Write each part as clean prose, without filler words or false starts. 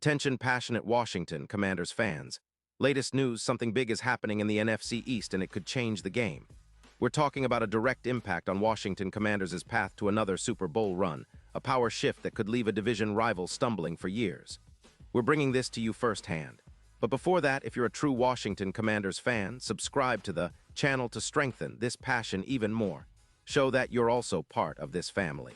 Attention passionate Washington Commanders fans. Latest news, something big is happening in the NFC East and it could change the game. We're talking about a direct impact on Washington Commanders' path to another Super Bowl run, a power shift that could leave a division rival stumbling for years. We're bringing this to you firsthand. But before that, if you're a true Washington Commanders fan, subscribe to the channel to strengthen this passion even more. Show that you're also part of this family.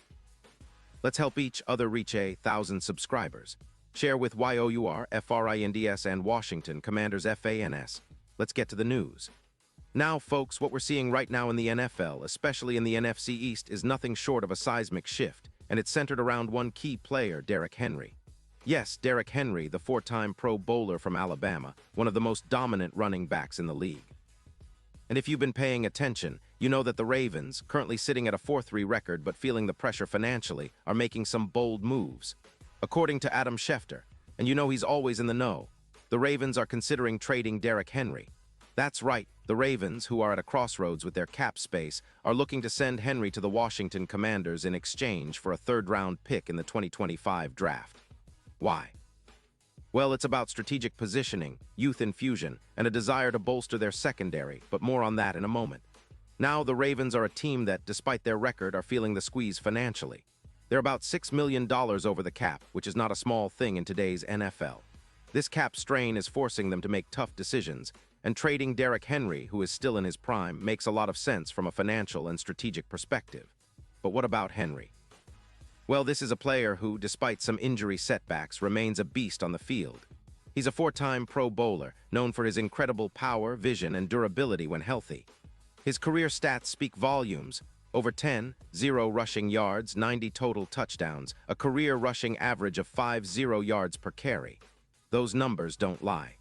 Let's help each other reach 1,000 subscribers. Share with YOUR, FRINDS, and Washington Commanders FANS. Let's get to the news. Now, folks, what we're seeing right now in the NFL, especially in the NFC East, is nothing short of a seismic shift, and it's centered around one key player, Derrick Henry. Yes, Derrick Henry, the four-time Pro Bowler from Alabama, one of the most dominant running backs in the league. And if you've been paying attention, you know that the Ravens, currently sitting at a 4-3 record but feeling the pressure financially, are making some bold moves. According to Adam Schefter, and you know he's always in the know, the Ravens are considering trading Derrick Henry. That's right, the Ravens, who are at a crossroads with their cap space, are looking to send Henry to the Washington Commanders in exchange for a third-round pick in the 2025 draft. Why? Well, it's about strategic positioning, youth infusion, and a desire to bolster their secondary, but more on that in a moment. Now, the Ravens are a team that, despite their record, are feeling the squeeze financially. They're about $6 million over the cap, which is not a small thing in today's NFL. This cap strain is forcing them to make tough decisions, and trading Derrick Henry, who is still in his prime, makes a lot of sense from a financial and strategic perspective. But what about Henry? Well, this is a player who, despite some injury setbacks, remains a beast on the field. He's a four-time Pro Bowler, known for his incredible power, vision, and durability when healthy. His career stats speak volumes. Over 10, 0 rushing yards, 90 total touchdowns, a career rushing average of 50 yards per carry. Those numbers don't lie.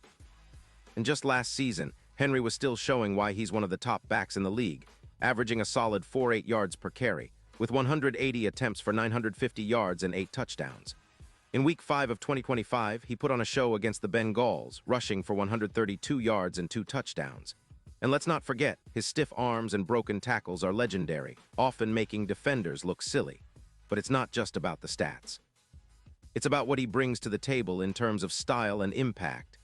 And just last season, Henry was still showing why he's one of the top backs in the league, averaging a solid 48 yards per carry, with 180 attempts for 950 yards and 8 touchdowns. In Week 5 of 2025, he put on a show against the Bengals, rushing for 132 yards and 2 touchdowns. And let's not forget, his stiff arms and broken tackles are legendary, often making defenders look silly. But it's not just about the stats. It's about what he brings to the table in terms of style and impact.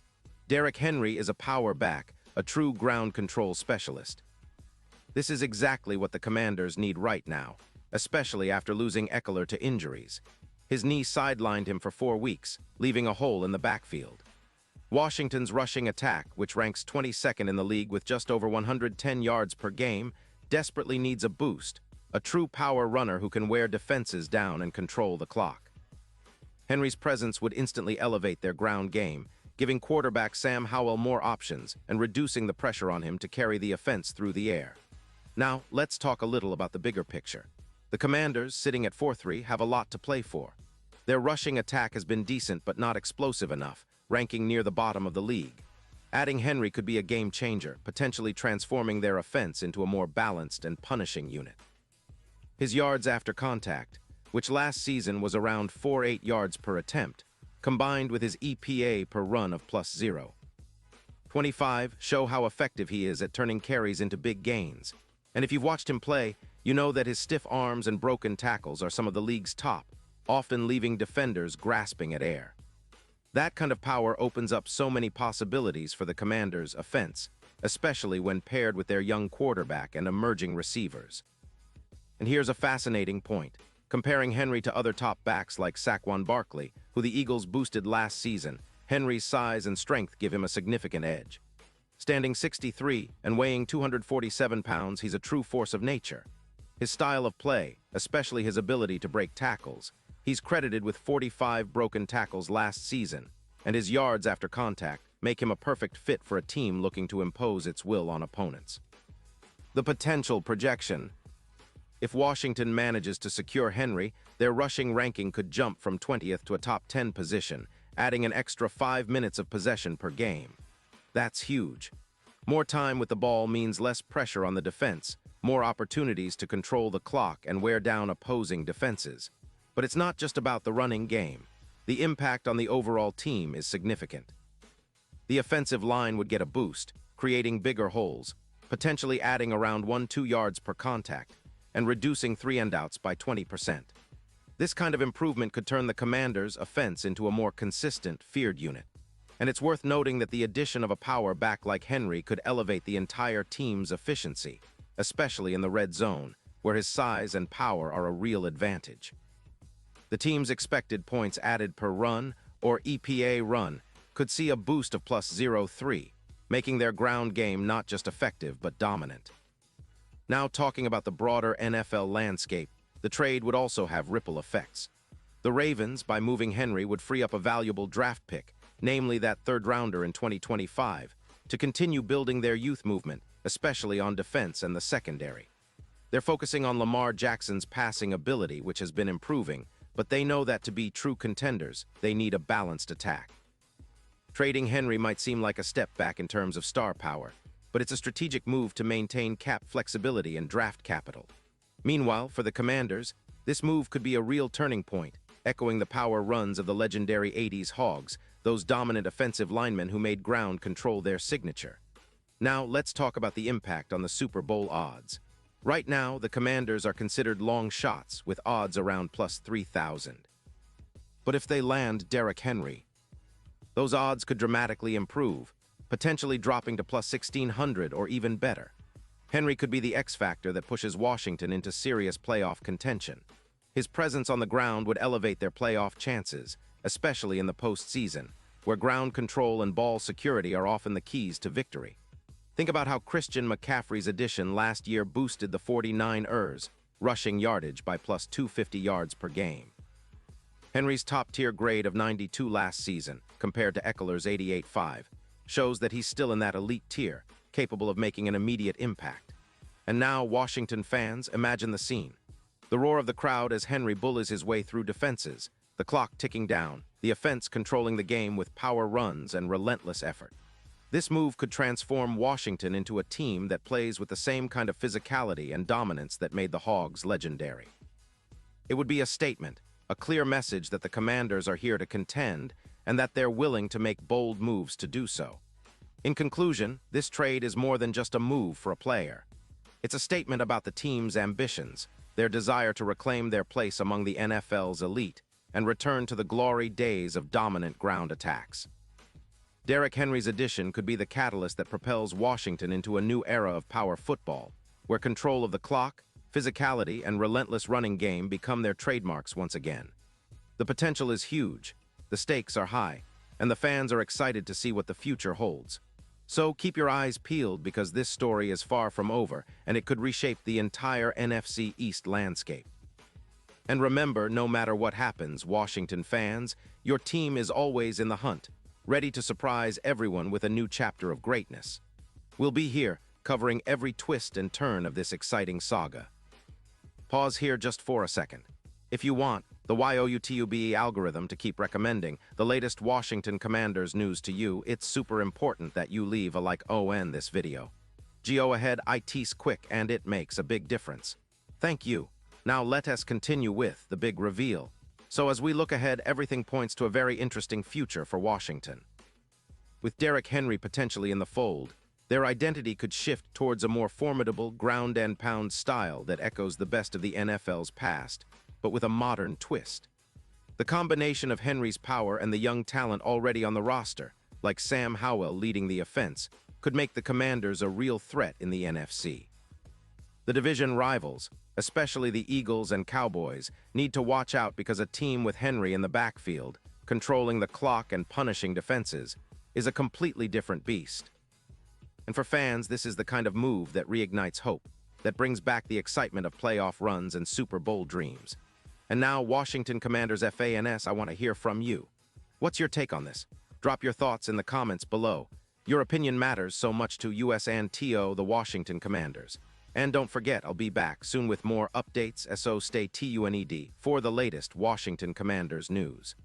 Derrick Henry is a power back, a true ground control specialist. This is exactly what the Commanders need right now, especially after losing Eckler to injuries. His knee sidelined him for 4 weeks, leaving a hole in the backfield. Washington's rushing attack, which ranks 22nd in the league with just over 110 yards per game, desperately needs a boost, a true power runner who can wear defenses down and control the clock. Henry's presence would instantly elevate their ground game, giving quarterback Sam Howell more options and reducing the pressure on him to carry the offense through the air. Now, let's talk a little about the bigger picture. The Commanders, sitting at 4-3, have a lot to play for. Their rushing attack has been decent but not explosive enough, ranking near the bottom of the league. Adding Henry could be a game changer, potentially transforming their offense into a more balanced and punishing unit. His yards after contact, which last season was around 4.8 yards per attempt, combined with his EPA per run of +0.25, show how effective he is at turning carries into big gains. And if you've watched him play, you know that his stiff arms and broken tackles are some of the league's top, often leaving defenders grasping at air. That kind of power opens up so many possibilities for the Commanders' offense, especially when paired with their young quarterback and emerging receivers. And here's a fascinating point. Comparing Henry to other top backs like Saquon Barkley, who the Eagles boosted last season, Henry's size and strength give him a significant edge. Standing 6'3" and weighing 247 pounds, he's a true force of nature. His style of play, especially his ability to break tackles, he's credited with 45 broken tackles last season, and his yards after contact make him a perfect fit for a team looking to impose its will on opponents. The potential projection. If Washington manages to secure Henry, their rushing ranking could jump from 20th to a top 10 position, adding an extra 5 minutes of possession per game. That's huge. More time with the ball means less pressure on the defense, more opportunities to control the clock and wear down opposing defenses. But it's not just about the running game. The impact on the overall team is significant. The offensive line would get a boost, creating bigger holes, potentially adding around 1-2 yards per contact, and reducing 3-and-outs by 20%. This kind of improvement could turn the Commanders' offense into a more consistent, feared unit. And it's worth noting that the addition of a power back like Henry could elevate the entire team's efficiency, especially in the red zone, where his size and power are a real advantage. The team's expected points added per run, or EPA run, could see a boost of plus 0.3, making their ground game not just effective but dominant. Now talking about the broader NFL landscape, the trade would also have ripple effects. The Ravens, by moving Henry, would free up a valuable draft pick, namely that third-rounder in 2025, to continue building their youth movement, especially on defense and the secondary. They're focusing on Lamar Jackson's passing ability, which has been improving, but they know that to be true contenders, they need a balanced attack. Trading Henry might seem like a step back in terms of star power, but it's a strategic move to maintain cap flexibility and draft capital. Meanwhile, for the Commanders, this move could be a real turning point, echoing the power runs of the legendary 80s Hogs, those dominant offensive linemen who made ground control their signature. Now, let's talk about the impact on the Super Bowl odds. Right now, the Commanders are considered long shots, with odds around plus 3,000. But if they land Derrick Henry, those odds could dramatically improve, potentially dropping to plus 1,600 or even better. Henry could be the X factor that pushes Washington into serious playoff contention. His presence on the ground would elevate their playoff chances, especially in the postseason, where ground control and ball security are often the keys to victory. Think about how Christian McCaffrey's addition last year boosted the 49ers rushing yardage by plus 250 yards per game. Henry's top-tier grade of 92 last season, compared to Eckler's 88.5, shows that he's still in that elite tier, capable of making an immediate impact. And now, Washington fans, imagine the scene. The roar of the crowd as Henry bullies his way through defenses, the clock ticking down, the offense controlling the game with power runs and relentless effort. This move could transform Washington into a team that plays with the same kind of physicality and dominance that made the Hogs legendary. It would be a statement, a clear message that the Commanders are here to contend and that they're willing to make bold moves to do so. In conclusion, this trade is more than just a move for a player. It's a statement about the team's ambitions, their desire to reclaim their place among the NFL's elite, and return to the glory days of dominant ground attacks. Derrick Henry's addition could be the catalyst that propels Washington into a new era of power football, where control of the clock, physicality, and relentless running game become their trademarks once again. The potential is huge, the stakes are high, and the fans are excited to see what the future holds. So keep your eyes peeled because this story is far from over, and it could reshape the entire NFC East landscape. And remember, no matter what happens, Washington fans, your team is always in the hunt, ready to surprise everyone with a new chapter of greatness. We'll be here, covering every twist and turn of this exciting saga. Pause here just for a second. If you want the YouTube algorithm to keep recommending the latest Washington Commanders news to you, it's super important that you leave a like on this video. Go ahead, it's quick and it makes a big difference. Thank you. Now let us continue with the big reveal. So as we look ahead, everything points to a very interesting future for Washington. With Derrick Henry potentially in the fold, their identity could shift towards a more formidable ground-and-pound style that echoes the best of the NFL's past, but with a modern twist. The combination of Henry's power and the young talent already on the roster, like Sam Howell leading the offense, could make the Commanders a real threat in the NFC. The division rivals, especially the Eagles and Cowboys, need to watch out because a team with Henry in the backfield, controlling the clock and punishing defenses, is a completely different beast. And for fans, this is the kind of move that reignites hope, that brings back the excitement of playoff runs and Super Bowl dreams. And now, Washington Commanders fans, I want to hear from you. What's your take on this? Drop your thoughts in the comments below. Your opinion matters so much to us and the Washington Commanders. And don't forget, I'll be back soon with more updates, so stay tuned for the latest Washington Commanders news.